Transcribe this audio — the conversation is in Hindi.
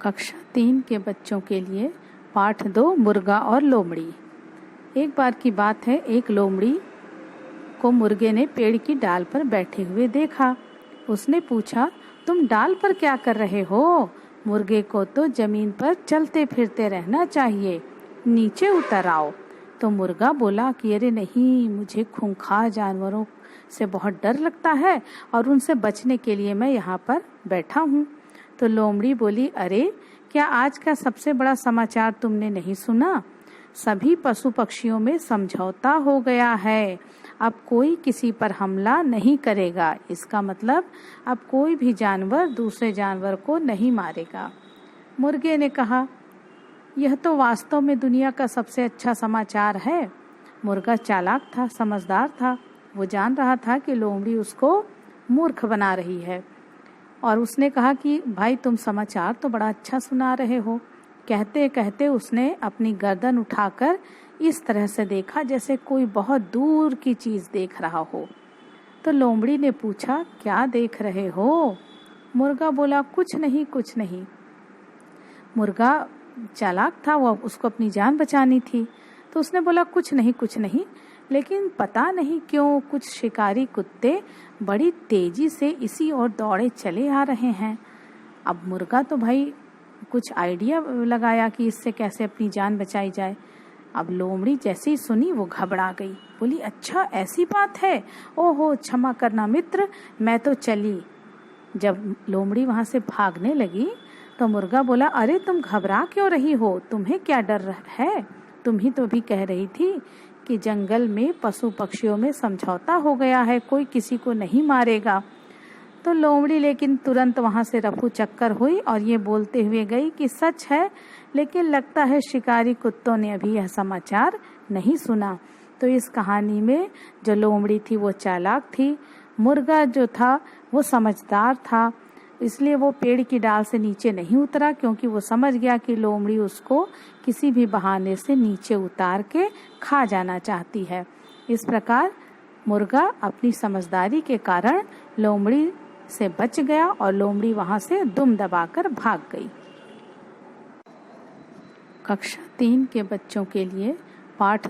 कक्षा 3 के बच्चों के लिए पाठ 2 मुर्गा और लोमड़ी। एक बार की बात है, एक लोमड़ी को मुर्गे ने पेड़ की डाल पर बैठे हुए देखा। उसने पूछा, तुम डाल पर क्या कर रहे हो? मुर्गे को तो जमीन पर चलते फिरते रहना चाहिए, नीचे उतर आओ। तो मुर्गा बोला कि अरे नहीं, मुझे खूंखार जानवरों से बहुत डर लगता है और उनसे बचने के लिए मैं यहाँ पर बैठा हूँ। तो लोमड़ी बोली, अरे क्या आज का सबसे बड़ा समाचार तुमने नहीं सुना? सभी पशु पक्षियों में समझौता हो गया है, अब कोई किसी पर हमला नहीं करेगा। इसका मतलब अब कोई भी जानवर दूसरे जानवर को नहीं मारेगा। मुर्गे ने कहा, यह तो वास्तव में दुनिया का सबसे अच्छा समाचार है। मुर्गा चालाक था, समझदार था। वो जान रहा था कि लोमड़ी उसको मूर्ख बना रही है और उसने कहा कि भाई तुम समाचार तो बड़ा अच्छा सुना रहे हो। कहते कहते उसने अपनी गर्दन उठाकर इस तरह से देखा जैसे कोई बहुत दूर की चीज देख रहा हो। तो लोमड़ी ने पूछा, क्या देख रहे हो? मुर्गा बोला, कुछ नहीं कुछ नहीं। मुर्गा चालाक था, वो उसको अपनी जान बचानी थी, तो उसने बोला कुछ नहीं कुछ नहीं। लेकिन पता नहीं क्यों कुछ शिकारी कुत्ते बड़ी तेजी से इसी ओर दौड़े चले आ रहे हैं। अब मुर्गा तो भाई कुछ आइडिया लगाया कि इससे कैसे अपनी जान बचाई जाए। अब लोमड़ी जैसे ही सुनी वो घबरा गई, बोली, अच्छा ऐसी बात है, ओहो क्षमा करना मित्र, मैं तो चली। जब लोमड़ी वहां से भागने लगी तो मुर्गा बोला, अरे तुम घबरा क्यों रही हो? तुम्हें क्या डर है? तुम ही तो भी कह रही थी कि जंगल में पशु पक्षियों में समझौता हो गया है, कोई किसी को नहीं मारेगा। तो लोमड़ी लेकिन तुरंत वहां से रफू चक्कर हुई और ये बोलते हुए गई कि सच है, लेकिन लगता है शिकारी कुत्तों ने अभी यह समाचार नहीं सुना। तो इस कहानी में जो लोमड़ी थी वो चालाक थी, मुर्गा जो था वो समझदार था, इसलिए वो पेड़ की डाल से नीचे नहीं उतरा, क्योंकि वो समझ गया कि लोमड़ी उसको किसी भी बहाने से नीचे उतार के खा जाना चाहती है। इस प्रकार मुर्गा अपनी समझदारी के कारण लोमड़ी से बच गया और लोमड़ी वहां से दुम दबाकर भाग गई। कक्षा 3 के बच्चों के लिए पाठ